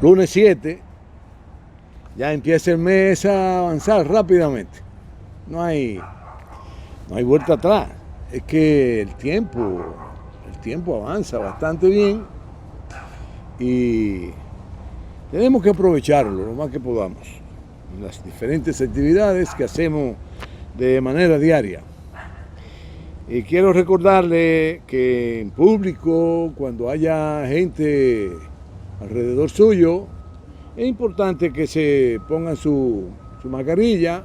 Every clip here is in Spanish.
Lunes 7, ya empieza el mes a avanzar rápidamente. No hay vuelta atrás. Es que el tiempo avanza bastante bien y tenemos que aprovecharlo lo más que podamos en las diferentes actividades que hacemos de manera diaria. Y quiero recordarle que en público, cuando haya gente alrededor suyo, es importante que se pongan su mascarilla,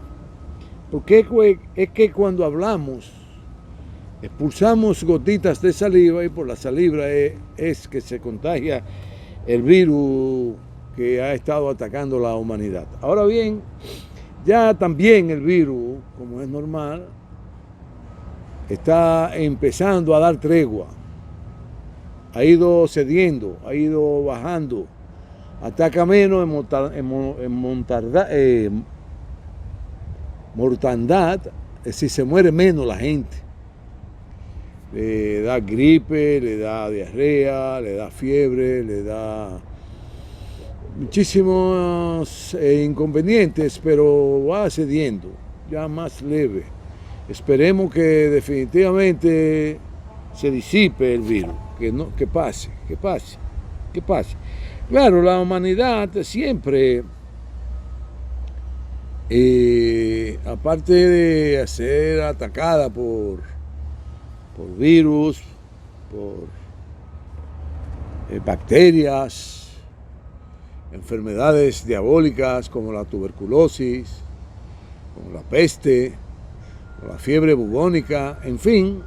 porque es que cuando hablamos expulsamos gotitas de saliva y por la saliva es que se contagia el virus que ha estado atacando la humanidad. Ahora bien, ya también el virus, como es normal, está empezando a dar tregua. Ha ido cediendo, ha ido bajando. Ataca menos en mortandad, es decir, se muere menos la gente. Le da gripe, le da diarrea, le da fiebre, le da muchísimos inconvenientes, pero va cediendo, ya más leve. Esperemos que definitivamente se disipe el virus, que pase. Claro, la humanidad siempre, aparte de ser atacada por virus, por bacterias, enfermedades diabólicas como la tuberculosis, como la peste, la fiebre bubónica, en fin.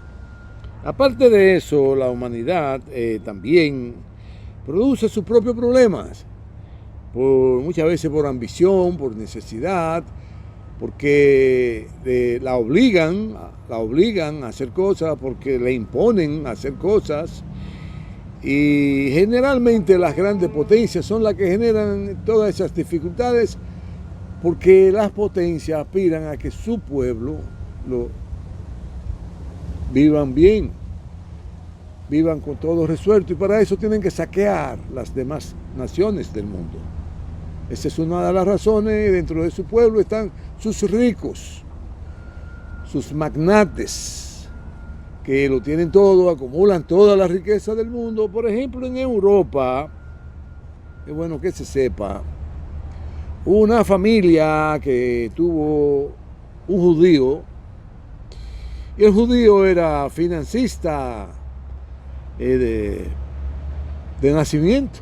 Aparte de eso, la humanidad también produce sus propios problemas, muchas veces por ambición, por necesidad, porque la obligan a hacer cosas, porque le imponen a hacer cosas. Y generalmente las grandes potencias son las que generan todas esas dificultades, porque las potencias aspiran a que su pueblo vivan bien, vivan con todo resuelto, y para eso tienen que saquear las demás naciones del mundo. Esa es una de las razones. Dentro de su pueblo están sus ricos, sus magnates, que lo tienen todo, acumulan toda la riqueza del mundo. Por ejemplo, en Europa, es bueno que se sepa, una familia que tuvo un judío, y el judío era financista de nacimiento.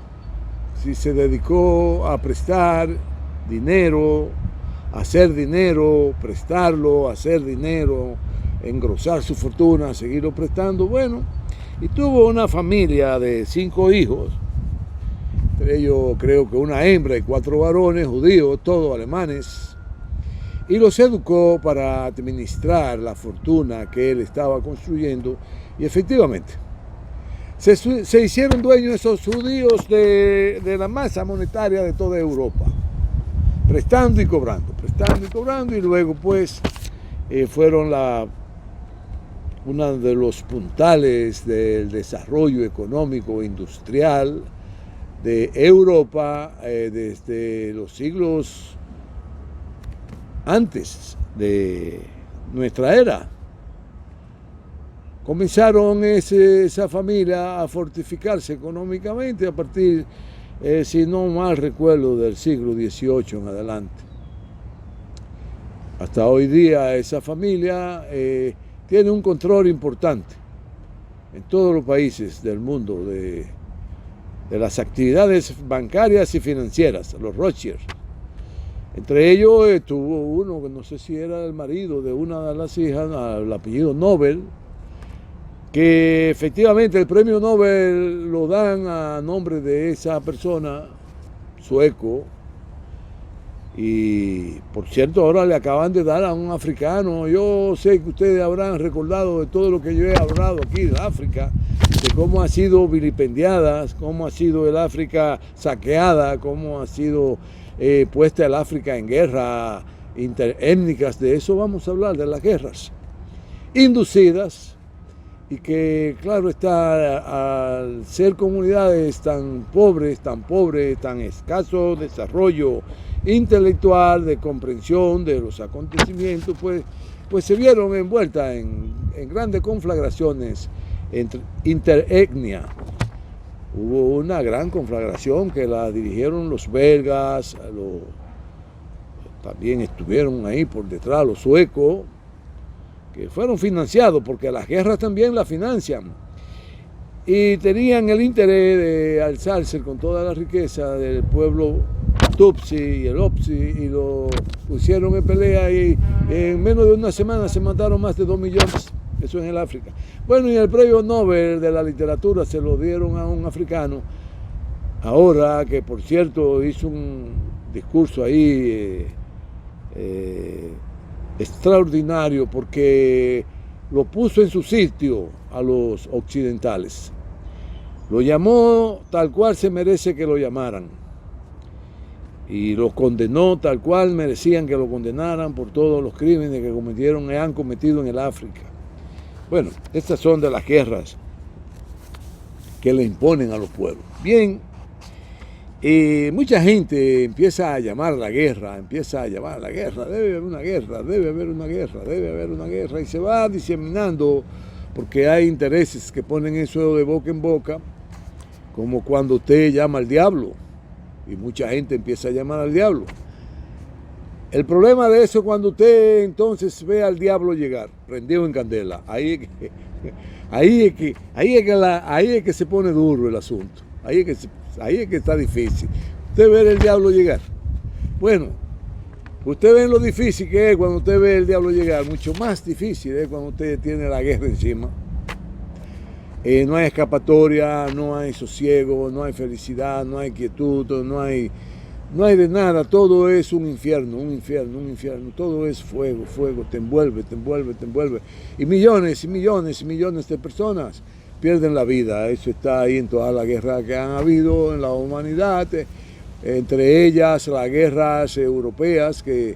Si se dedicó a prestar dinero, a hacer dinero, prestarlo, hacer dinero, engrosar su fortuna, seguirlo prestando, bueno, y tuvo una familia de 5 hijos, entre ellos creo que una hembra y 4 varones judíos, todos alemanes, y los educó para administrar la fortuna que él estaba construyendo, y efectivamente se hicieron dueños esos judíos de la masa monetaria de toda Europa, prestando y cobrando, y luego pues fueron uno de los puntales del desarrollo económico industrial de Europa desde los siglos antes de nuestra era. Comenzaron esa familia a fortificarse económicamente a partir, si no mal recuerdo, del siglo XVIII en adelante. Hasta hoy día esa familia tiene un control importante en todos los países del mundo de las actividades bancarias y financieras, los Rothschild. Entre ellos estuvo uno que no sé si era el marido de una de las hijas, el apellido Nobel, que efectivamente el premio Nobel lo dan a nombre de esa persona, sueco, y por cierto ahora le acaban de dar a un africano. Yo sé que ustedes habrán recordado de todo lo que yo he hablado aquí de África, de cómo ha sido vilipendiada, cómo ha sido el África saqueada, cómo ha sido puesta el África en guerra interétnicas. De eso vamos a hablar, de las guerras inducidas y que, claro está, al ser comunidades tan pobres, tan escaso desarrollo intelectual, de comprensión de los acontecimientos, pues se vieron envueltas en grandes conflagraciones interetnia. Hubo una gran conflagración que la dirigieron los belgas, también estuvieron ahí por detrás los suecos, que fueron financiados, porque las guerras también las financian, y tenían el interés de alzarse con toda la riqueza del pueblo Tutsi y el Opsi, y lo pusieron en pelea, y en menos de una semana se mataron más de 2 millones, eso en el África. Bueno, y el premio Nobel de la literatura se lo dieron a un africano, ahora que por cierto hizo un discurso ahí extraordinario, porque lo puso en su sitio a los occidentales. Lo llamó tal cual se merece que lo llamaran, y los condenó tal cual merecían que lo condenaran por todos los crímenes que cometieron y han cometido en el África. Bueno, estas son de las guerras que le imponen a los pueblos. Bien, mucha gente empieza a llamar a la guerra, debe haber una guerra, debe haber una guerra, debe haber una guerra, y se va diseminando, porque hay intereses que ponen eso de boca en boca, como cuando usted llama al diablo, y mucha gente empieza a llamar al diablo. El problema de eso es cuando usted entonces ve al diablo llegar, prendido en candela. Ahí es que se pone duro el asunto. Ahí es que está difícil. Usted ve el diablo llegar. Bueno, usted ve lo difícil que es cuando usted ve el diablo llegar. Mucho más difícil es cuando usted tiene la guerra encima. No hay escapatoria, no hay sosiego, no hay felicidad, no hay quietud, no hay de nada. Todo es un infierno. Todo es fuego, te envuelve. Y millones de personas pierden la vida. Eso está ahí en todas las guerras que han habido en la humanidad, entre ellas las guerras europeas que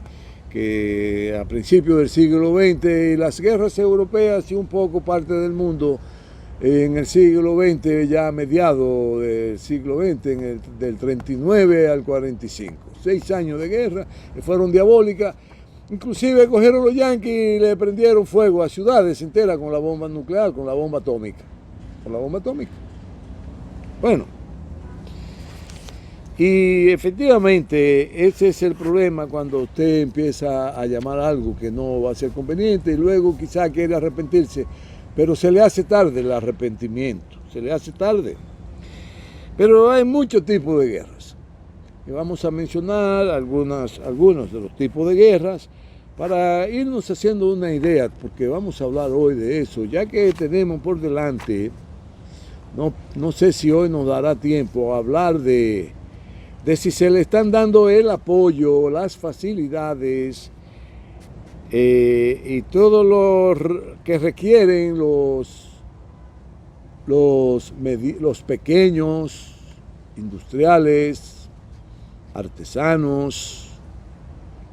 a principios del siglo XX, y las guerras europeas y un poco parte del mundo en el siglo XX, ya a mediados del siglo XX, del 39 al 45. 6 años de guerra que fueron diabólicas. Inclusive cogieron los yanquis y le prendieron fuego a ciudades enteras con la bomba nuclear, con la bomba atómica. Bueno, y efectivamente ese es el problema cuando usted empieza a llamar algo que no va a ser conveniente, y luego quizá quiere arrepentirse, pero se le hace tarde el arrepentimiento, Pero hay muchos tipos de guerras, y vamos a mencionar algunos de los tipos de guerras para irnos haciendo una idea, porque vamos a hablar hoy de eso, ya que tenemos por delante. No sé si hoy nos dará tiempo a hablar de si se le están dando el apoyo, las facilidades y todo lo que requieren los pequeños industriales, artesanos.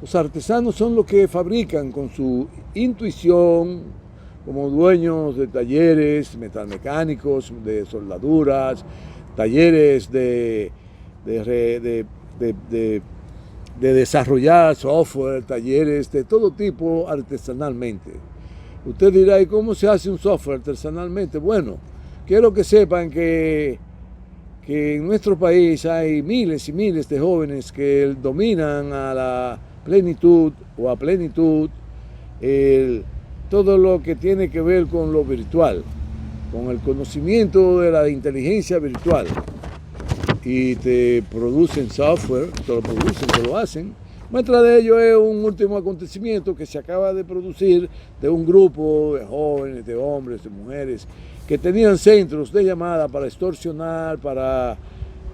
Los artesanos son los que fabrican con su intuición, como dueños de talleres metalmecánicos, de soldaduras, talleres de desarrollar software, talleres de todo tipo artesanalmente. Usted dirá, ¿y cómo se hace un software artesanalmente? Bueno, quiero que sepan que en nuestro país hay miles y miles de jóvenes que dominan a la plenitud o a plenitud todo lo que tiene que ver con lo virtual, con el conocimiento de la inteligencia virtual, y te producen software, te lo hacen. Muestra de ello es un último acontecimiento que se acaba de producir de un grupo de jóvenes, de hombres, de mujeres, que tenían centros de llamada para extorsionar, para,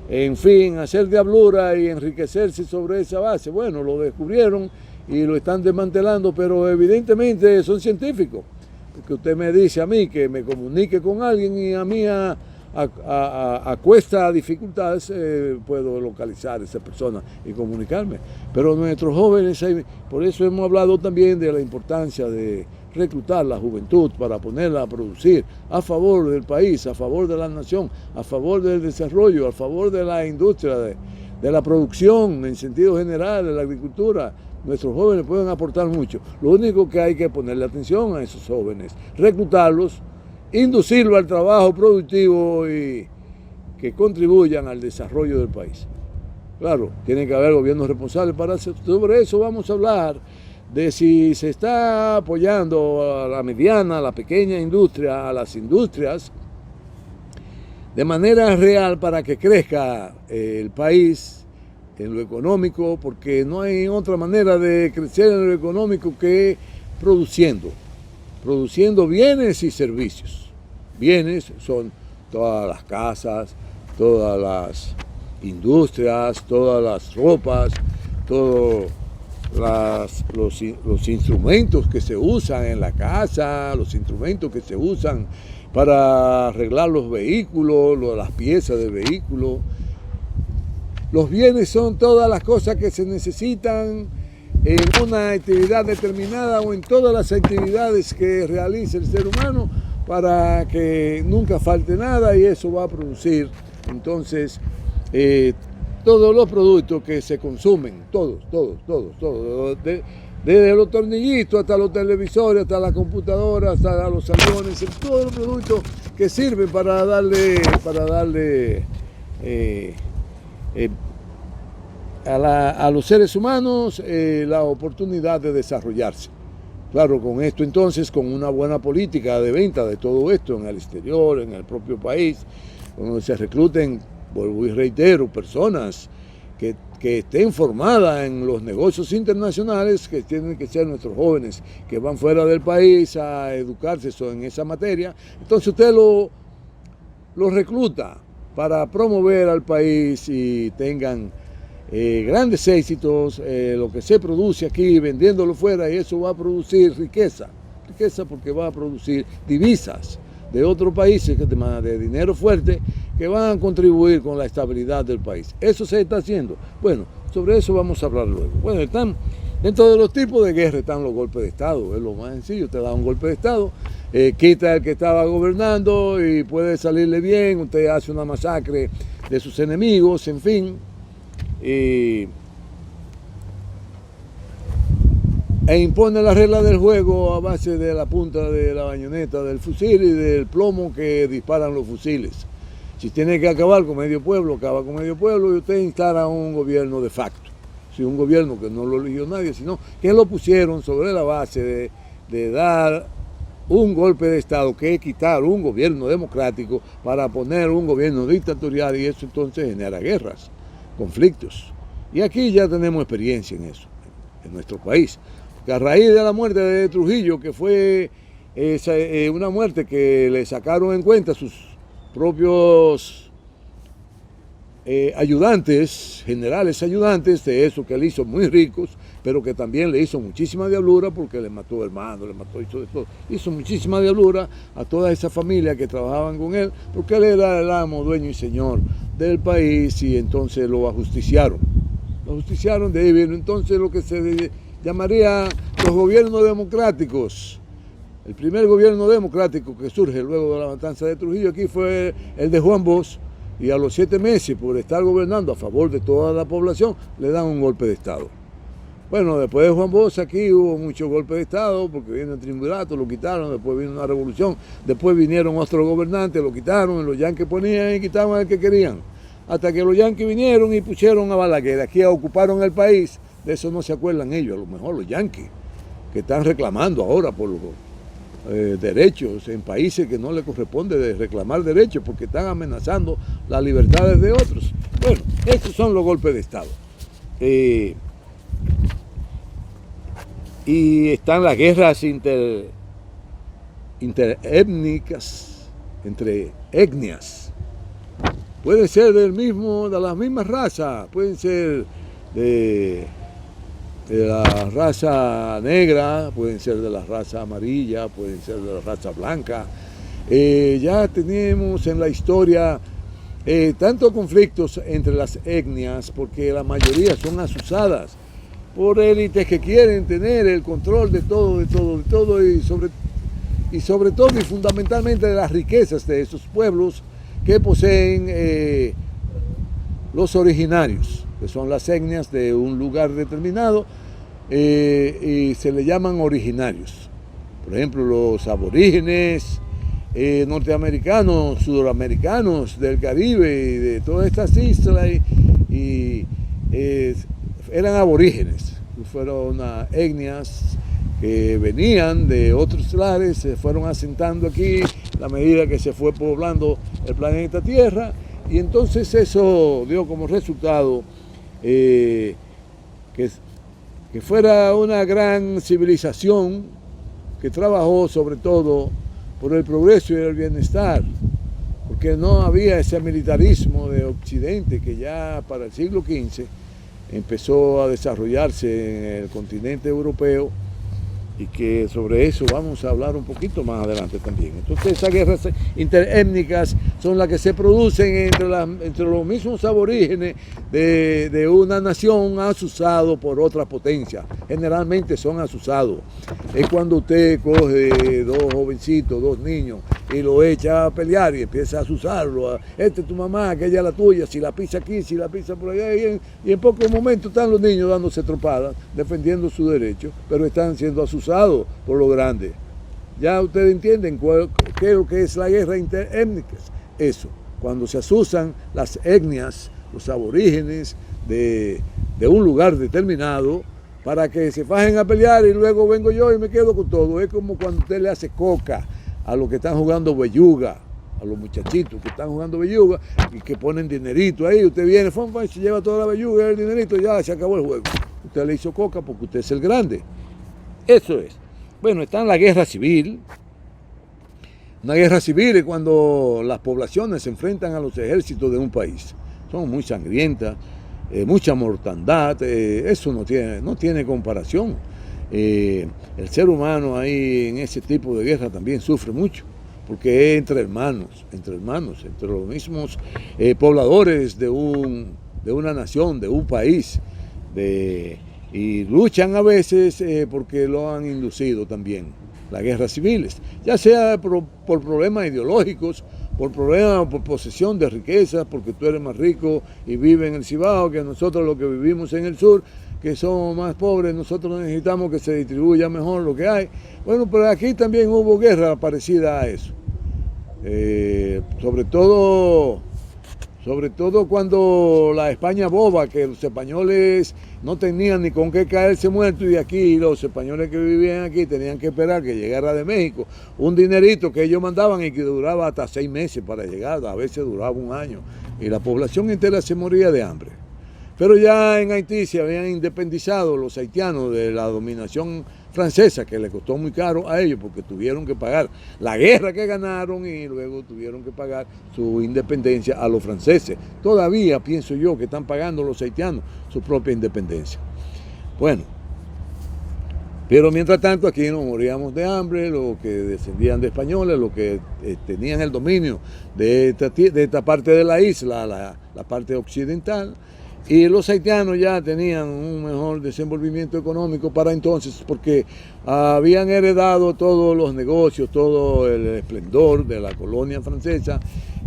en fin, hacer diablura y enriquecerse sobre esa base. Bueno, lo descubrieron y lo están desmantelando, pero evidentemente son científicos, porque usted me dice a mí que me comunique con alguien, y a mí a a cuesta dificultades puedo localizar a esa persona y comunicarme. Pero nuestros jóvenes, por eso hemos hablado también de la importancia de reclutar la juventud para ponerla a producir a favor del país, a favor de la nación, a favor del desarrollo, a favor de la industria, de la producción en sentido general, de la agricultura. Nuestros jóvenes pueden aportar mucho. Lo único que hay que ponerle atención a esos jóvenes, reclutarlos, inducirlos al trabajo productivo y que contribuyan al desarrollo del país. Claro, tiene que haber gobiernos responsables para eso. Sobre eso vamos a hablar, de si se está apoyando a la mediana, a la pequeña industria, a las industrias, de manera real para que crezca el país en lo económico, porque no hay otra manera de crecer en lo económico que produciendo bienes y servicios. Bienes son todas las casas, todas las industrias, todas las ropas, todos los instrumentos que se usan en la casa, los instrumentos que se usan para arreglar los vehículos, las piezas de vehículos. Los bienes son todas las cosas que se necesitan en una actividad determinada o en todas las actividades que realiza el ser humano para que nunca falte nada, y eso va a producir entonces todos los productos que se consumen, todos, desde los tornillitos hasta los televisores, hasta la computadora, hasta los aviones, todos los productos que sirven para darle a los seres humanos la oportunidad de desarrollarse. Claro, con esto entonces, con una buena política de venta de todo esto en el exterior, en el propio país, donde se recluten, vuelvo y reitero, personas que estén formadas en los negocios internacionales, que tienen que ser nuestros jóvenes que van fuera del país a educarse en esa materia. Entonces usted lo recluta para promover al país y tengan grandes éxitos, lo que se produce aquí vendiéndolo fuera, y eso va a producir riqueza porque va a producir divisas de otros países, de dinero fuerte, que van a contribuir con la estabilidad del país. Eso se está haciendo. Bueno, sobre eso vamos a hablar luego. Bueno, dentro de los tipos de guerra están los golpes de Estado, es lo más sencillo. Usted da un golpe de Estado, quita al que estaba gobernando y puede salirle bien, usted hace una masacre de sus enemigos, en fin. E impone la regla del juego a base de la punta de la bayoneta del fusil y del plomo que disparan los fusiles. Si tiene que acabar con medio pueblo, acaba con medio pueblo, y usted instala un gobierno de facto. Sí, un gobierno que no lo eligió nadie, sino que lo pusieron sobre la base de dar un golpe de Estado, que es quitar un gobierno democrático para poner un gobierno dictatorial, y eso entonces genera guerras, conflictos. Y aquí ya tenemos experiencia en eso, en nuestro país. Que a raíz de la muerte de Trujillo, que fue una muerte que le sacaron en cuenta sus propios ayudantes, generales ayudantes, de eso que le hizo muy ricos, pero que también le hizo muchísima diablura porque le mató hermano, hizo muchísima diablura a toda esa familia que trabajaban con él, porque él era el amo, dueño y señor del país, y entonces lo ajusticiaron. Lo ajusticiaron, de ahí vino entonces lo que se llamaría los gobiernos democráticos. El primer gobierno democrático que surge luego de la matanza de Trujillo aquí fue el de Juan Bosch, y a los 7 meses, por estar gobernando a favor de toda la población, le dan un golpe de Estado. Bueno, después de Juan Bosch aquí hubo muchos golpes de Estado, porque vino el triunvirato, lo quitaron, después vino una revolución, después vinieron otros gobernantes, lo quitaron, y los yanquis ponían y quitaban el que querían. Hasta que los yanquis vinieron y pusieron a Balaguer, aquí ocuparon el país. De eso no se acuerdan ellos, a lo mejor los yanquis, que están reclamando ahora por los derechos en países que no les corresponde de reclamar derechos, porque están amenazando las libertades de otros. Bueno, estos son los golpes de Estado. Y están las guerras interétnicas, entre etnias. Pueden ser de la misma raza, pueden ser de la raza negra, pueden ser de la raza amarilla, pueden ser de la raza blanca. Ya tenemos en la historia tantos conflictos entre las etnias, porque la mayoría son asusadas por élites que quieren tener el control de todo, y sobre todo y fundamentalmente de las riquezas de esos pueblos que poseen los originarios, que son las etnias de un lugar determinado, y se le llaman originarios. Por ejemplo, los aborígenes norteamericanos, sudamericanos, del Caribe y de todas estas islas, eran aborígenes, fueron etnias que venían de otros lares, se fueron asentando aquí a la medida que se fue poblando el planeta Tierra, y entonces eso dio como resultado que fuera una gran civilización que trabajó sobre todo por el progreso y el bienestar, porque no había ese militarismo de Occidente que ya para el siglo XV empezó a desarrollarse en el continente europeo, y que sobre eso vamos a hablar un poquito más adelante también. Entonces esas guerras interétnicas son las que se producen entre los mismos aborígenes de una nación asusado por otra potencia. Generalmente son asusados. Es cuando usted coge dos jovencitos, dos niños, y lo echa a pelear y empieza a asusarlo. Esta es tu mamá, aquella es la tuya, si la pisa aquí, si la pisa por allá. Y en pocos momentos están los niños dándose trompadas, defendiendo su derecho, pero están siendo asusados por lo grande. Ya ustedes entienden qué es lo que es la guerra interétnica. Eso, cuando se asusan las etnias, los aborígenes de un lugar determinado, para que se fajen a pelear y luego vengo yo y me quedo con todo. Es como cuando usted le hace coca a los que están jugando belluga, a los muchachitos que están jugando belluga y que ponen dinerito ahí. Usted viene, y se lleva toda la belluga y el dinerito, ya se acabó el juego. Usted le hizo coca porque usted es el grande. Eso es. Bueno, está en la guerra civil. Una guerra civil es cuando las poblaciones se enfrentan a los ejércitos de un país. Son muy sangrientas, mucha mortandad, eso no tiene comparación. El ser humano ahí en ese tipo de guerra también sufre mucho, porque es entre hermanos, entre los mismos pobladores de una nación, de un país, y luchan a veces porque lo han inducido también, las guerras civiles, ya sea por problemas ideológicos, por posesión de riquezas, porque tú eres más rico y vives en el Cibao que nosotros los que vivimos en el sur, que somos más pobres, nosotros necesitamos que se distribuya mejor lo que hay. Bueno, pero aquí también hubo guerra parecida a eso, sobre todo cuando la España boba, que los españoles no tenían ni con qué caerse muertos, y aquí los españoles que vivían aquí tenían que esperar que llegara de México un dinerito que ellos mandaban y que duraba hasta 6 meses para llegar, a veces duraba un año, y la población entera se moría de hambre. Pero ya en Haití se habían independizado los haitianos de la dominación francesa, que le costó muy caro a ellos porque tuvieron que pagar la guerra que ganaron y luego tuvieron que pagar su independencia a los franceses. Todavía pienso yo que están pagando los haitianos su propia independencia. Bueno, pero mientras tanto aquí nos moríamos de hambre, los que descendían de españoles, los que tenían el dominio de esta parte de la isla, la parte occidental. Y los haitianos ya tenían un mejor desenvolvimiento económico para entonces, porque habían heredado todos los negocios, todo el esplendor de la colonia francesa,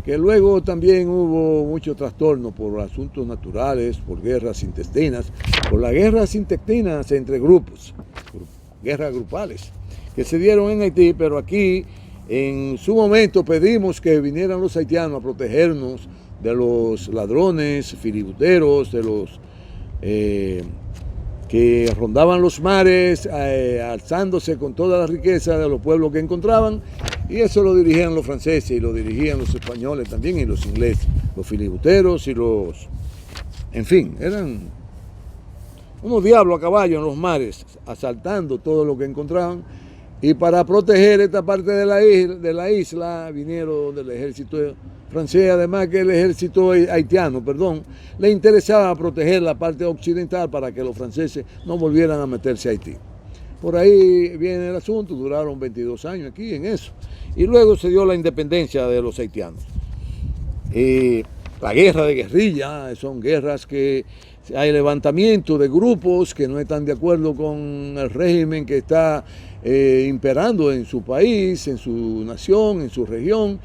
que luego también hubo mucho trastorno por asuntos naturales, por guerras intestinas, por las guerras intestinas entre grupos, guerras grupales, que se dieron en Haití, pero aquí en su momento pedimos que vinieran los haitianos a protegernos de los ladrones, filibusteros, de los que rondaban los mares, alzándose con toda la riqueza de los pueblos que encontraban, y eso lo dirigían los franceses y lo dirigían los españoles también y los ingleses, los filibusteros y en fin, eran unos diablos a caballo en los mares, asaltando todo lo que encontraban. Y para proteger esta parte de la isla vinieron del ejército francés, además que el ejército haitiano, le interesaba proteger la parte occidental para que los franceses no volvieran a meterse a Haití. Por ahí viene el asunto, duraron 22 años aquí en eso. Y luego se dio la independencia de los haitianos. La guerra de guerrilla, son guerras que hay levantamiento de grupos que no están de acuerdo con el régimen que está imperando en su país, en su nación, en su región,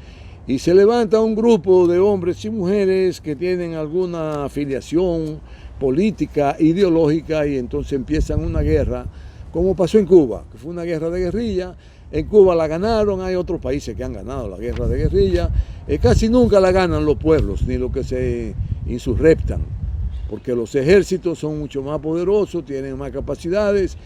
y se levanta un grupo de hombres y mujeres que tienen alguna afiliación política, ideológica, y entonces empiezan una guerra, como pasó en Cuba, que fue una guerra de guerrilla. En Cuba la ganaron, hay otros países que han ganado la guerra de guerrilla. Casi nunca la ganan los pueblos, ni los que se insurrectan, porque los ejércitos son mucho más poderosos, tienen más capacidades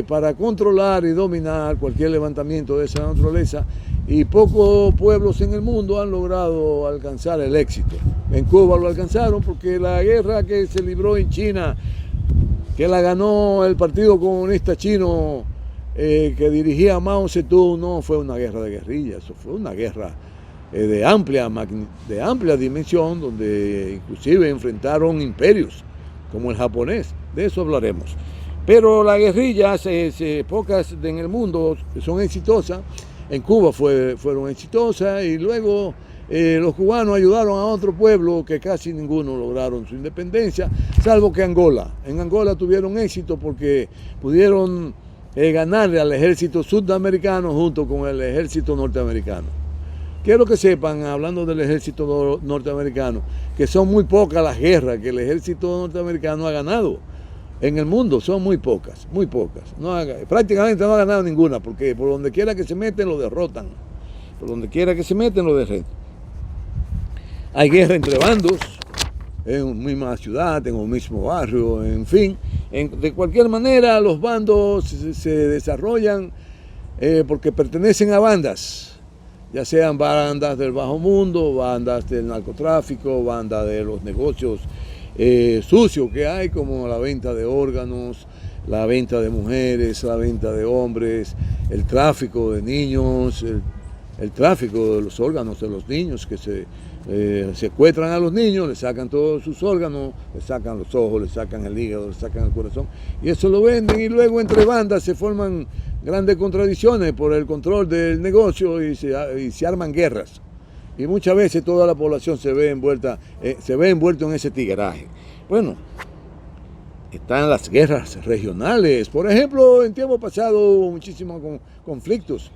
para controlar y dominar cualquier levantamiento de esa naturaleza, y pocos pueblos en el mundo han logrado alcanzar el éxito. En Cuba lo alcanzaron porque la guerra que se libró en China, que la ganó el Partido Comunista Chino, que dirigía Mao Zedong, no fue una guerra de guerrilla, eso fue una guerra de amplia dimensión, donde inclusive enfrentaron imperios como el japonés. De eso hablaremos. Pero las guerrillas, pocas en el mundo son exitosas. En Cuba fueron exitosas, y luego los cubanos ayudaron a otro pueblo que casi ninguno lograron su independencia, salvo que Angola. En Angola tuvieron éxito porque pudieron ganarle al ejército sudamericano junto con el ejército norteamericano. Quiero que sepan, hablando del ejército norteamericano, que son muy pocas las guerras que el ejército norteamericano ha ganado en el mundo, son muy pocas, muy pocas. Prácticamente no ha ganado ninguna, porque por donde quiera que se meten lo derrotan, por donde quiera que se meten lo derrotan. Hay guerra entre bandos, en una misma ciudad, en un mismo barrio, en fin. De cualquier manera, los bandos se desarrollan porque pertenecen a bandas, ya sean bandas del bajo mundo, bandas del narcotráfico, bandas de los negocios sucios que hay, como la venta de órganos, la venta de mujeres, la venta de hombres, el tráfico de niños, el tráfico de los órganos de los niños, que se secuestran a los niños, le sacan todos sus órganos, le sacan los ojos, le sacan el hígado, le sacan el corazón, y eso lo venden, y luego entre bandas se forman grandes contradicciones por el control del negocio, y se arman guerras. Y muchas veces toda la población se ve envuelto en ese tigueraje. Bueno, están las guerras regionales. Por ejemplo, en tiempo pasado hubo muchísimos conflictos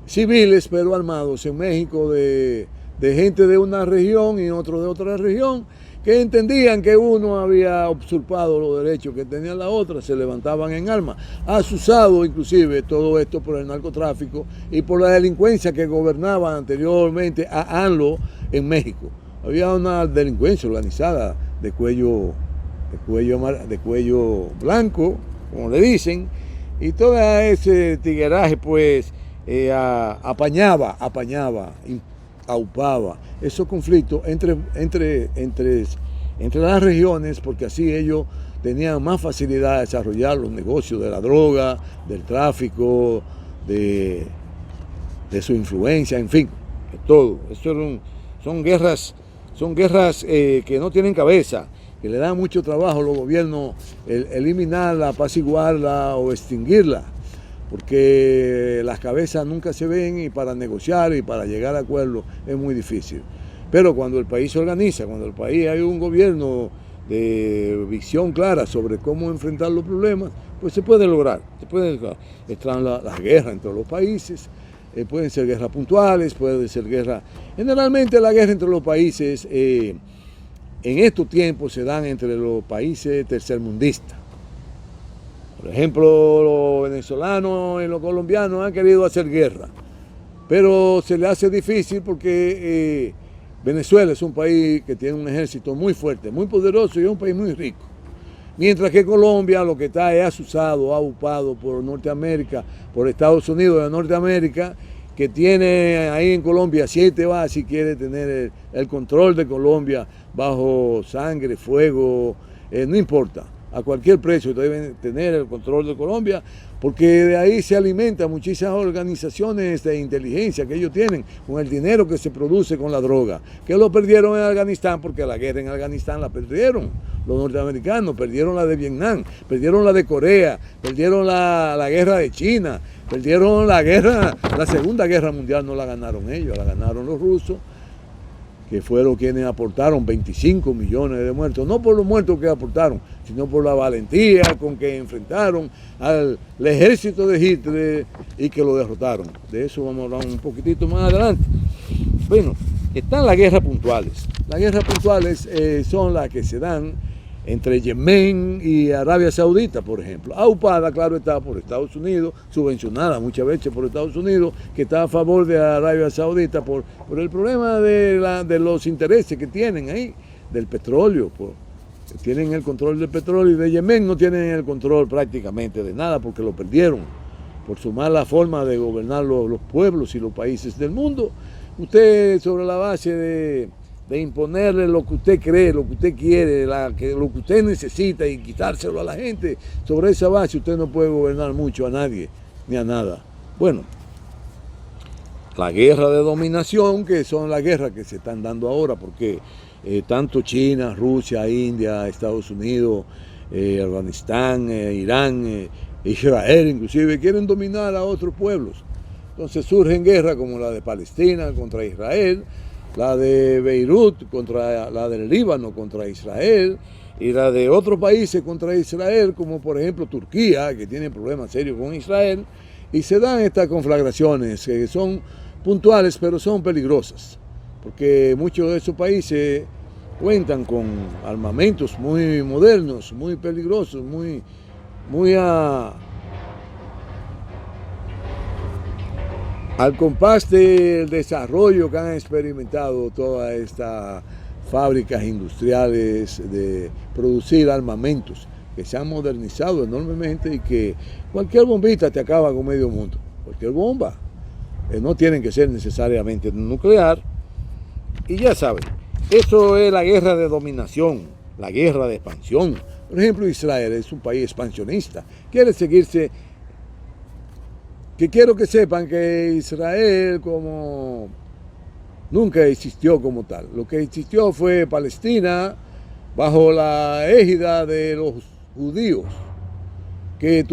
civiles, pero armados en México, de gente de una región y otro de otra región, que entendían que uno había usurpado los derechos que tenía la otra, se levantaban en armas. Asusado inclusive todo esto por el narcotráfico y por la delincuencia que gobernaba anteriormente a ANLO en México. Había una delincuencia organizada de cuello blanco, como le dicen, y todo ese tigueraje pues apañaba, aupaba esos conflictos entre las regiones, porque así ellos tenían más facilidad de desarrollar los negocios de la droga, del tráfico, de su influencia, en fin, de todo. Son guerras que no tienen cabeza, que le dan mucho trabajo a los gobiernos eliminarla, apaciguarla o extinguirla, porque las cabezas nunca se ven, y para negociar y para llegar a acuerdos es muy difícil. Pero cuando el país se organiza, cuando el país hay un gobierno de visión clara sobre cómo enfrentar los problemas, pues se puede lograr. Están las guerras entre los países, pueden ser guerras puntuales, pueden ser guerras... Generalmente la guerra entre los países en estos tiempos se dan entre los países tercermundistas. Por ejemplo, los venezolanos y los colombianos han querido hacer guerra, pero se les hace difícil porque Venezuela es un país que tiene un ejército muy fuerte, muy poderoso, y es un país muy rico. Mientras que Colombia lo que está es asusado, aupado por Norteamérica, por Estados Unidos de Norteamérica, que tiene ahí en Colombia 7 bases y quiere tener el control de Colombia bajo sangre, fuego, no importa. a cualquier precio, deben tener el control de Colombia, porque de ahí se alimentan muchísimas organizaciones de inteligencia que ellos tienen con el dinero que se produce con la droga, que lo perdieron en Afganistán, porque la guerra en Afganistán la perdieron los norteamericanos, perdieron la de Vietnam, perdieron la de Corea, perdieron la guerra de China, perdieron la Segunda Guerra Mundial no la ganaron ellos, la ganaron los rusos, que fueron quienes aportaron 25 millones de muertos, no por los muertos que aportaron, sino por la valentía con que enfrentaron al ejército de Hitler y que lo derrotaron. De eso vamos a hablar un poquitito más adelante. Bueno, están las guerras puntuales. Las guerras puntuales son las que se dan entre Yemen y Arabia Saudita, por ejemplo. Aupada, claro está, por Estados Unidos, subvencionada muchas veces por Estados Unidos, que está a favor de Arabia Saudita por el problema de los intereses que tienen ahí, del petróleo. Tienen el control del petróleo, y de Yemen no tienen el control prácticamente de nada porque lo perdieron por su mala forma de gobernar los pueblos y los países del mundo. Usted, sobre la base de imponerle lo que usted cree, lo que usted quiere, lo que usted necesita y quitárselo a la gente, sobre esa base usted no puede gobernar mucho a nadie ni a nada. Bueno, la guerra de dominación, que son las guerras que se están dando ahora, porque tanto China, Rusia, India, Estados Unidos, Afganistán, Irán, Israel inclusive, quieren dominar a otros pueblos. Entonces surgen guerras como la de Palestina contra Israel, la de Beirut contra la del Líbano contra Israel, y la de otros países contra Israel, como por ejemplo Turquía, que tiene problemas serios con Israel, y se dan estas conflagraciones que son puntuales, pero son peligrosas, porque muchos de esos países cuentan con armamentos muy modernos, muy peligrosos, muy al compás del desarrollo que han experimentado todas estas fábricas industriales de producir armamentos, que se han modernizado enormemente y que cualquier bombita te acaba con medio mundo, cualquier bomba. No tienen que ser necesariamente nuclear. Y ya saben, eso es la guerra de dominación, la guerra de expansión. Por ejemplo, Israel es un país expansionista, quiere seguirse. Que quiero que sepan que Israel como nunca existió como tal. Lo que existió fue Palestina bajo la égida de los judíos, que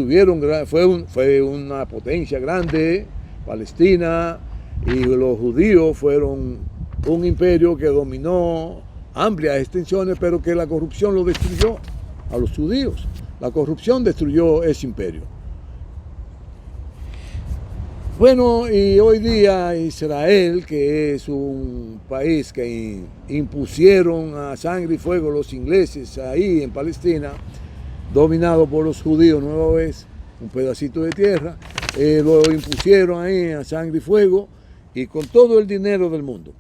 fue una potencia grande, Palestina, y los judíos fueron un imperio que dominó amplias extensiones, pero que la corrupción lo destruyó a los judíos. La corrupción destruyó ese imperio. Bueno, y hoy día Israel, que es un país que impusieron a sangre y fuego los ingleses ahí en Palestina, dominado por los judíos nueva vez, un pedacito de tierra, lo impusieron ahí a sangre y fuego, y con todo el dinero del mundo,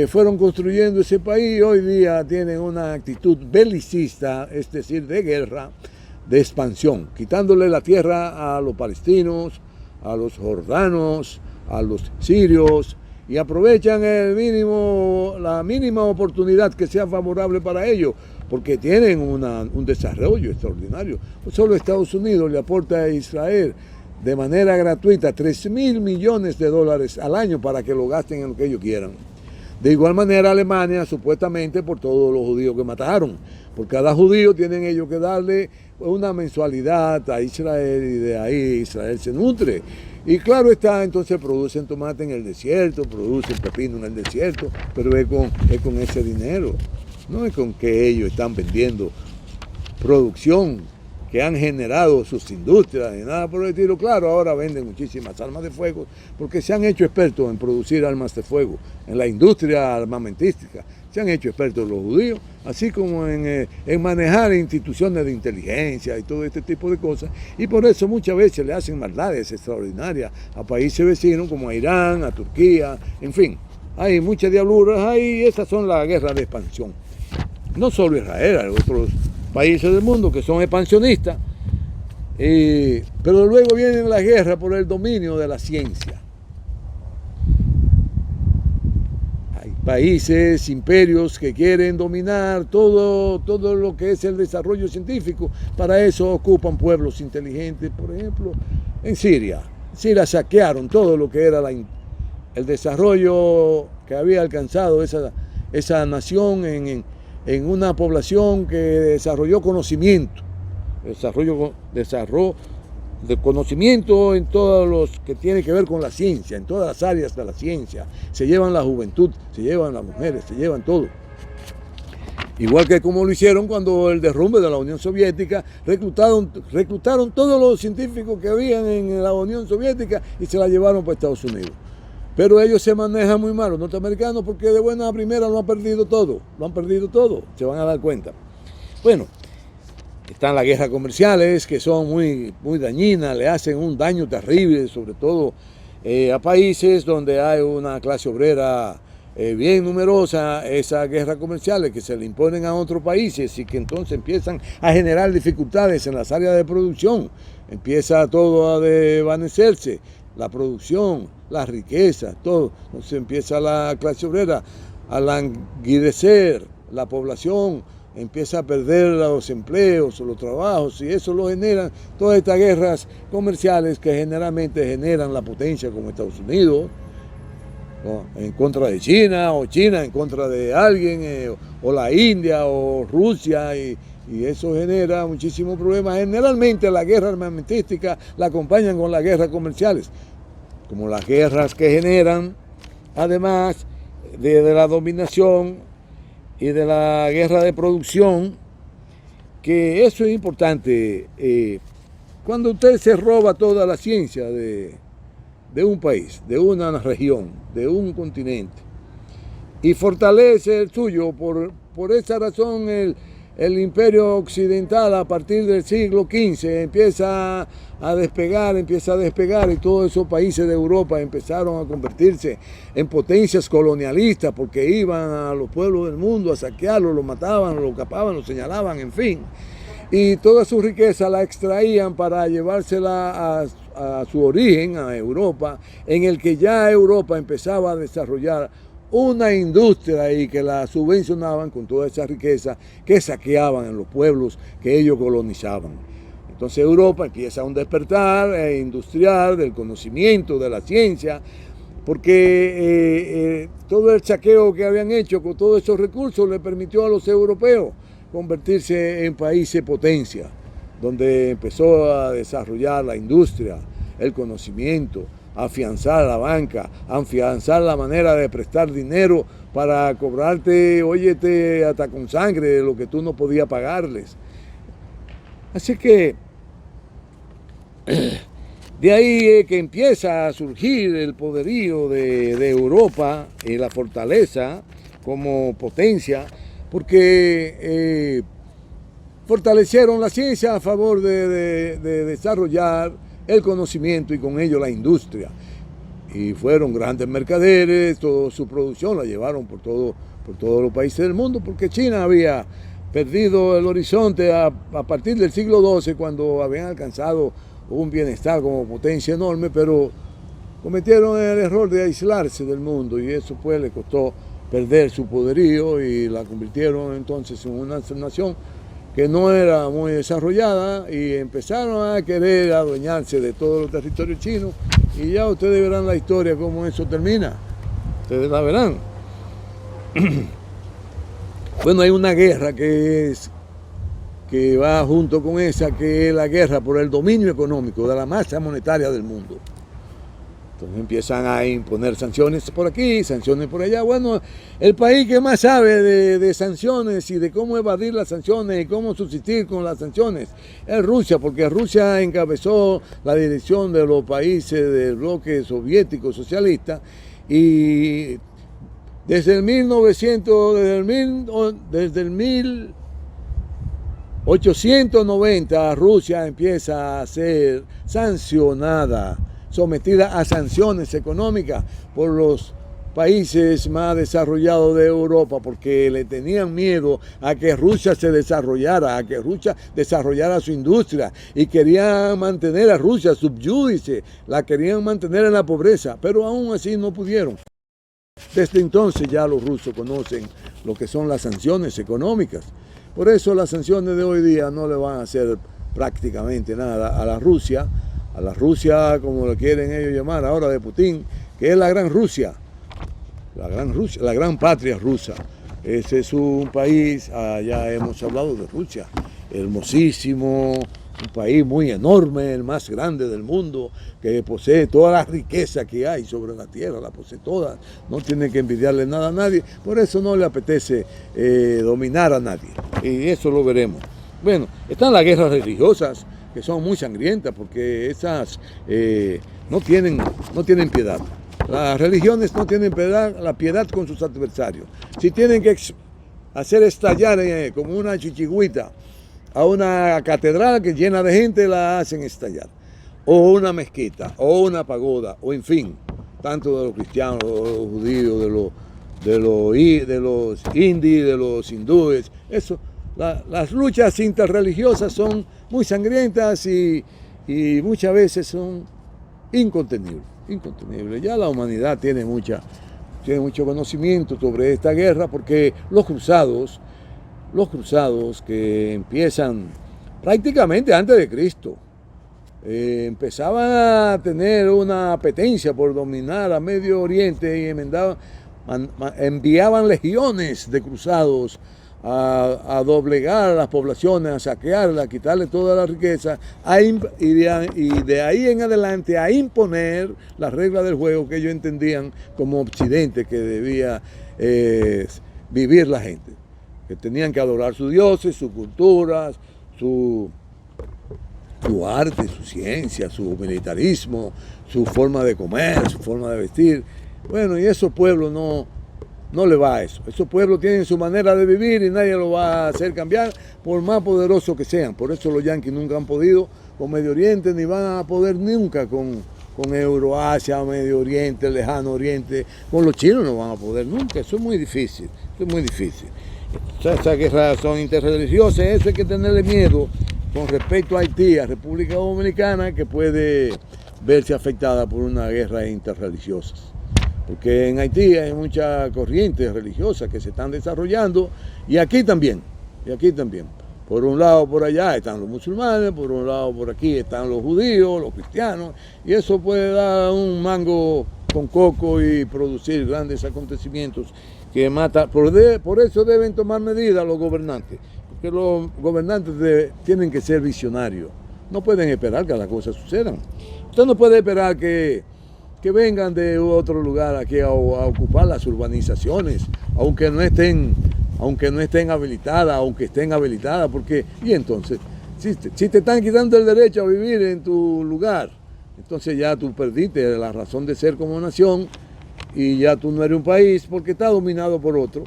fueron construyendo ese país. Hoy día tienen una actitud belicista, es decir, de guerra, de expansión, quitándole la tierra a los palestinos, a los jordanos, a los sirios, y aprovechan la mínima oportunidad que sea favorable para ellos, porque tienen un desarrollo extraordinario. Solo Estados Unidos le aporta a Israel de manera gratuita $3.000 millones al año para que lo gasten en lo que ellos quieran. De igual manera, Alemania, supuestamente por todos los judíos que mataron. Por cada judío tienen ellos que darle una mensualidad a Israel, y de ahí Israel se nutre. Y claro está, entonces producen tomate en el desierto, producen pepino en el desierto, pero es con ese dinero, no es con que ellos están vendiendo producción que han generado sus industrias ni nada por el estilo. Claro, ahora venden muchísimas armas de fuego porque se han hecho expertos en producir armas de fuego, en la industria armamentística. Se han hecho expertos los judíos, así como en manejar instituciones de inteligencia y todo este tipo de cosas. Y por eso muchas veces le hacen maldades extraordinarias a países vecinos como a Irán, a Turquía, en fin. Hay muchas diabluras ahí, y esas son las guerras de expansión. No solo Israel, hay otros países del mundo que son expansionistas, pero luego vienen las guerras por el dominio de la ciencia. Ay, países, imperios que quieren dominar todo lo que es el desarrollo científico. Para eso ocupan pueblos inteligentes. Por ejemplo, en Siria. Siria saquearon todo lo que era el desarrollo que había alcanzado esa nación en una población que desarrolló conocimiento. Desarrollo de conocimiento en todos los que tiene que ver con la ciencia, en todas las áreas de la ciencia. Se llevan la juventud, se llevan las mujeres, se llevan todo. Igual que como lo hicieron cuando el derrumbe de la Unión Soviética, reclutaron todos los científicos que habían en la Unión Soviética y se la llevaron para Estados Unidos. Pero ellos se manejan muy mal, los norteamericanos, porque de buena a primera lo han perdido todo, se van a dar cuenta. Bueno, están las guerras comerciales que son muy dañinas, le hacen un daño terrible, sobre todo a países donde hay una clase obrera bien numerosa. Esas guerras comerciales que se le imponen a otros países y que entonces empiezan a generar dificultades en las áreas de producción, empieza todo a desvanecerse, la producción, la riqueza, todo. Entonces empieza la clase obrera a languidecer, la población empieza a perder los empleos o los trabajos, y eso lo generan todas estas guerras comerciales que generalmente generan la potencia como Estados Unidos, ¿no?, en contra de China, o China en contra de alguien, o la India o Rusia, y eso genera muchísimos problemas. Generalmente la guerra armamentística la acompañan con las guerras comerciales, como las guerras que generan, además de la dominación y de la guerra de producción, que eso es importante. Cuando usted se roba toda la ciencia de un país, de una región, de un continente, y fortalece el suyo, por esa razón el imperio occidental a partir del siglo XV empieza a despegar, y todos esos países de Europa empezaron a convertirse en potencias colonialistas, porque iban a los pueblos del mundo a saquearlos, los mataban, los capaban, los señalaban, en fin. Y toda su riqueza la extraían para llevársela a su origen, a Europa, en el que ya Europa empezaba a desarrollar una industria y que la subvencionaban con toda esa riqueza que saqueaban en los pueblos que ellos colonizaban. Entonces Europa empieza un despertar industrial del conocimiento, de la ciencia, porque todo el saqueo que habían hecho con todos esos recursos le permitió a los europeos convertirse en países potencia, donde empezó a desarrollar la industria, el conocimiento, afianzar la banca, afianzar la manera de prestar dinero para cobrarte, óyete, hasta con sangre de lo que tú no podías pagarles. Así que de ahí es que empieza a surgir el poderío de Europa y la fortaleza como potencia, porque fortalecieron la ciencia a favor de desarrollar el conocimiento y con ello la industria. Y fueron grandes mercaderes, toda su producción la llevaron por todos los países del mundo, porque China había perdido el horizonte a partir del siglo XII, cuando habían alcanzado un bienestar como potencia enorme, pero cometieron el error de aislarse del mundo, y eso pues le costó perder su poderío, y la convirtieron entonces en una nación que no era muy desarrollada, y empezaron a querer adueñarse de todos los territorios chinos, y ya ustedes verán la historia, cómo eso termina. Ustedes la verán. Bueno, hay una guerra que va junto con esa, que es la guerra por el dominio económico de la masa monetaria del mundo. Entonces empiezan a imponer sanciones por aquí, sanciones por allá. Bueno, el país que más sabe de sanciones y de cómo evadir las sanciones y cómo subsistir con las sanciones es Rusia, porque Rusia encabezó la dirección de los países del bloque soviético socialista, y desde el 1890 Rusia empieza a ser sancionada, sometida a sanciones económicas por los países más desarrollados de Europa, porque le tenían miedo a que Rusia se desarrollara, a que Rusia desarrollara su industria, y querían mantener a Rusia subyúdice, la querían mantener en la pobreza, pero aún así no pudieron. Desde entonces ya los rusos conocen lo que son las sanciones económicas. Por eso las sanciones de hoy día no le van a hacer prácticamente nada a la Rusia como lo quieren ellos llamar ahora de Putin, que es la gran Rusia, la gran patria rusa. Ese es un país, ya hemos hablado de Rusia, hermosísimo, un país muy enorme, el más grande del mundo, que posee toda la riqueza que hay sobre la tierra, la posee toda, no tiene que envidiarle nada a nadie, por eso no le apetece dominar a nadie, y eso lo veremos. Bueno, están las guerras religiosas, que son muy sangrientas, porque esas no tienen piedad. Las religiones no tienen la piedad con sus adversarios. Si tienen que hacer estallar como una chichigüita a una catedral que llena de gente, la hacen estallar. O una mezquita, o una pagoda, o en fin, tanto de los cristianos, de los judíos, de los indios, de los hindúes. Eso, las luchas interreligiosas son muy sangrientas y muchas veces son incontenibles. Ya la humanidad tiene mucho conocimiento sobre esta guerra, porque los cruzados que empiezan prácticamente antes de Cristo, empezaban a tener una apetencia por dominar a Medio Oriente y enviaban legiones de cruzados a doblegar a las poblaciones, a saquearlas, a quitarle toda la riqueza y de ahí en adelante a imponer las reglas del juego que ellos entendían como Occidente que debía vivir la gente, que tenían que adorar sus dioses, sus culturas, su arte, su ciencia, su militarismo, su forma de comer, su forma de vestir. Bueno, y esos pueblos no le va a eso. Esos pueblos tienen su manera de vivir y nadie lo va a hacer cambiar, por más poderosos que sean. Por eso los yanquis nunca han podido con Medio Oriente, ni van a poder nunca con Euroasia, Medio Oriente, Lejano Oriente. Con los chinos no van a poder nunca. Eso es muy difícil. Esas guerras son interreligiosas. Eso hay que tenerle miedo con respecto a Haití, a República Dominicana, que puede verse afectada por una guerra interreligiosa. Porque en Haití hay muchas corrientes religiosas que se están desarrollando y aquí también. Por un lado por allá están los musulmanes, por un lado por aquí están los judíos, los cristianos, y eso puede dar un mango con coco y producir grandes acontecimientos que matan. Por eso deben tomar medidas los gobernantes, porque los gobernantes tienen que ser visionarios. No pueden esperar que las cosas sucedan. Usted no puede esperar que vengan de otro lugar aquí a ocupar las urbanizaciones, aunque no estén habilitadas, aunque estén habilitadas, porque, y entonces, si te están quitando el derecho a vivir en tu lugar, entonces ya tú perdiste la razón de ser como nación y ya tú no eres un país porque está dominado por otro.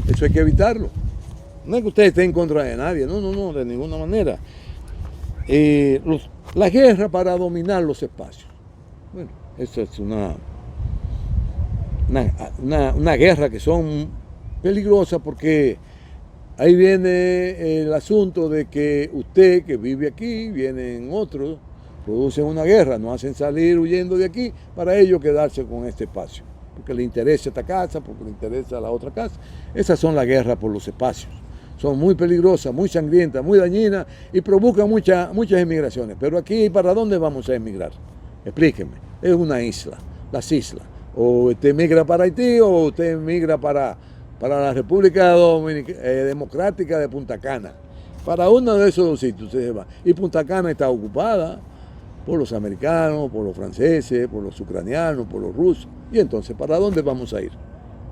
Eso hay que evitarlo. No es que usted esté en contra de nadie, no, de ninguna manera. La guerra para dominar los espacios. Bueno, eso es una guerra que son peligrosas, porque ahí viene el asunto de que usted que vive aquí, vienen otros, producen una guerra, nos hacen salir huyendo de aquí para ellos quedarse con este espacio, porque le interesa esta casa, porque le interesa la otra casa. Esas son las guerras por los espacios. Son muy peligrosas, muy sangrientas, muy dañinas y provocan muchas emigraciones. Pero aquí, ¿para dónde vamos a emigrar? Explíqueme. Es una isla, las islas. O usted emigra para Haití o usted emigra para la República Democrática de Punta Cana. Para uno de esos dos sitios usted se va. Y Punta Cana está ocupada por los americanos, por los franceses, por los ucranianos, por los rusos. Y entonces, ¿para dónde vamos a ir?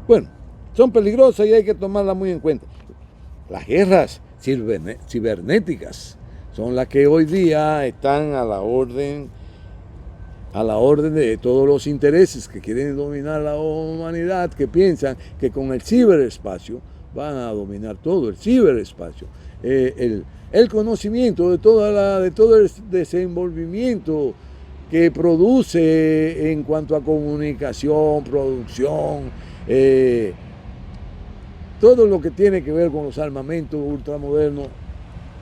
Bueno, son peligrosas y hay que tomarlas muy en cuenta. Las guerras cibernéticas son las que hoy día están a la orden de todos los intereses que quieren dominar la humanidad, que piensan que con el ciberespacio van a dominar todo, el ciberespacio, el conocimiento de todo el desenvolvimiento que produce en cuanto a comunicación, producción, todo lo que tiene que ver con los armamentos ultramodernos.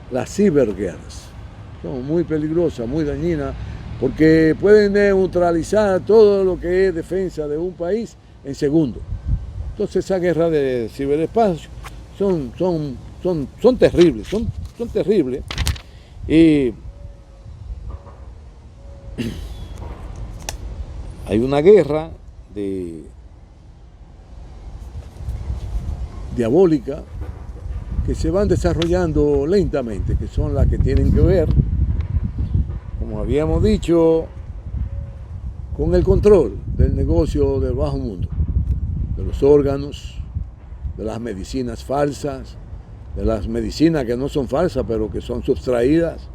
Las ciberguerras son muy peligrosas, muy dañinas, porque pueden neutralizar todo lo que es defensa de un país en segundos. Entonces esa guerra de ciberespacio son terribles, son terribles. Y hay una guerra diabólica que se van desarrollando lentamente, que son las que tienen que ver, como habíamos dicho, con el control del negocio del bajo mundo, de los órganos, de las medicinas falsas, de las medicinas que no son falsas pero que son sustraídas,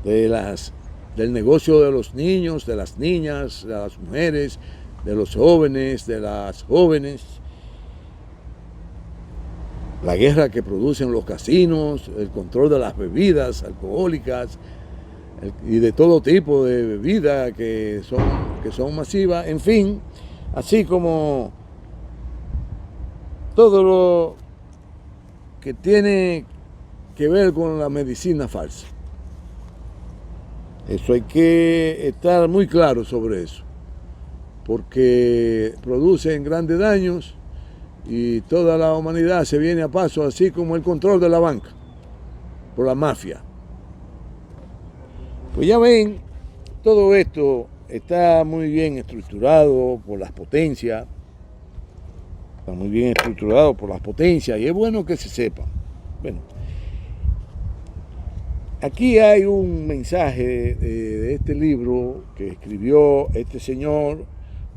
del negocio de los niños, de las niñas, de las mujeres, de los jóvenes, de las jóvenes, la guerra que producen los casinos, el control de las bebidas alcohólicas y de todo tipo de bebidas que son masivas, en fin, así como todo lo que tiene que ver con la medicina falsa. Eso hay que estar muy claro sobre eso, porque producen grandes daños y toda la humanidad se viene a paso, así como el control de la banca por la mafia. Pues ya ven, todo esto está muy bien estructurado por las potencias, y es bueno que se sepa. Bueno, aquí hay un mensaje de este libro que escribió este señor,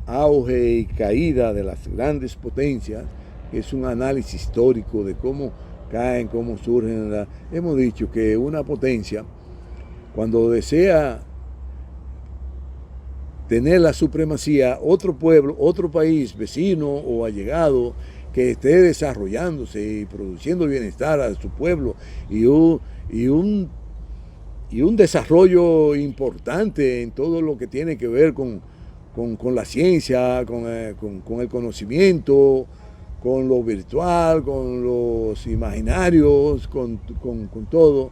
Auge y Caída de las Grandes Potencias, que es un análisis histórico de cómo caen, cómo surgen. Hemos dicho que una potencia, cuando desea tener la supremacía, otro pueblo, otro país vecino o allegado que esté desarrollándose y produciendo bienestar a su pueblo y un desarrollo importante en todo lo que tiene que ver con la ciencia, con el conocimiento, con lo virtual, con los imaginarios, con todo,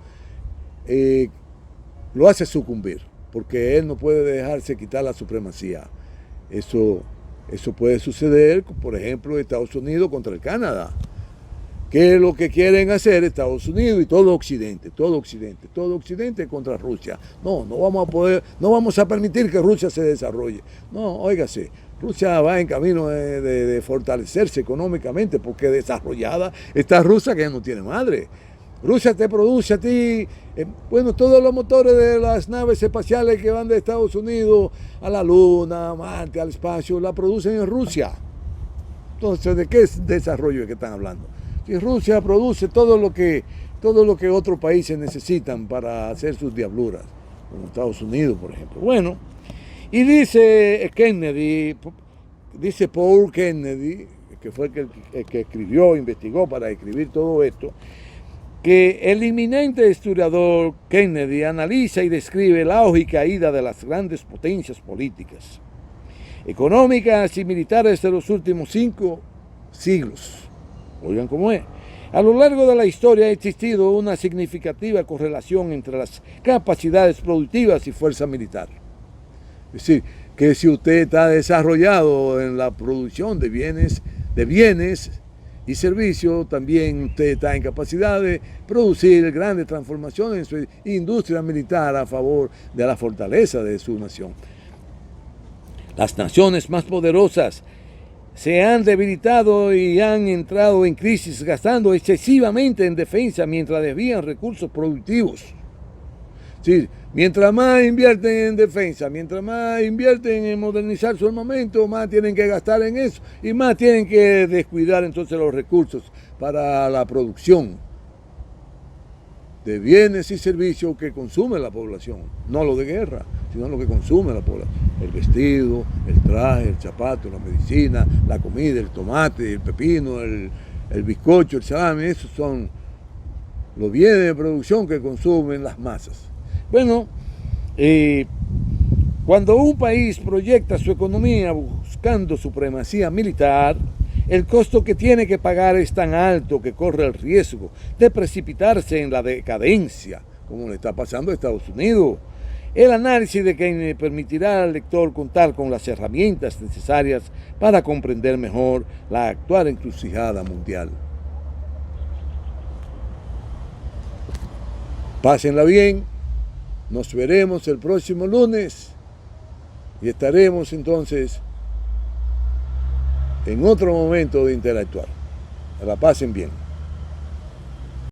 lo hace sucumbir, porque él no puede dejarse quitar la supremacía. Eso puede suceder, por ejemplo, Estados Unidos contra el Canadá, que es lo que quieren hacer Estados Unidos y todo Occidente contra Rusia. No vamos a permitir que Rusia se desarrolle. No, óigase, Rusia va en camino de fortalecerse económicamente, porque desarrollada está Rusia, que no tiene madre. Rusia te produce a ti, todos los motores de las naves espaciales que van de Estados Unidos a la Luna, a Marte, al espacio, la producen en Rusia. Entonces, ¿de qué desarrollo es que están hablando? Si Rusia produce todo lo que otros países necesitan para hacer sus diabluras, como Estados Unidos, por ejemplo. Bueno, y dice Paul Kennedy, que fue el que escribió, investigó para escribir todo esto, que el eminente historiador Kennedy analiza y describe la auge y caída de las grandes potencias políticas, económicas y militares de los últimos 5 siglos. Oigan cómo es. A lo largo de la historia ha existido una significativa correlación entre las capacidades productivas y fuerza militar. Es decir, que si usted está desarrollado en la producción de bienes y servicios, también usted está en capacidad de producir grandes transformaciones en su industria militar a favor de la fortaleza de su nación. Las naciones más poderosas se han debilitado y han entrado en crisis gastando excesivamente en defensa mientras desvían recursos productivos. Sí, mientras más invierten en defensa, mientras más invierten en modernizar su armamento, más tienen que gastar en eso y más tienen que descuidar entonces los recursos para la producción de bienes y servicios que consume la población, no lo de guerra, sino lo que consume la población. El vestido, el traje, el zapato, la medicina, la comida, el tomate, el pepino, el bizcocho, el salami, esos son los bienes de producción que consumen las masas. Bueno, cuando un país proyecta su economía buscando supremacía militar, el costo que tiene que pagar es tan alto que corre el riesgo de precipitarse en la decadencia, como le está pasando a Estados Unidos. El análisis de Keynes permitirá al lector contar con las herramientas necesarias para comprender mejor la actual encrucijada mundial. Pásenla bien, nos veremos el próximo lunes y estaremos entonces en otro momento de interactuar. Que la pasen bien.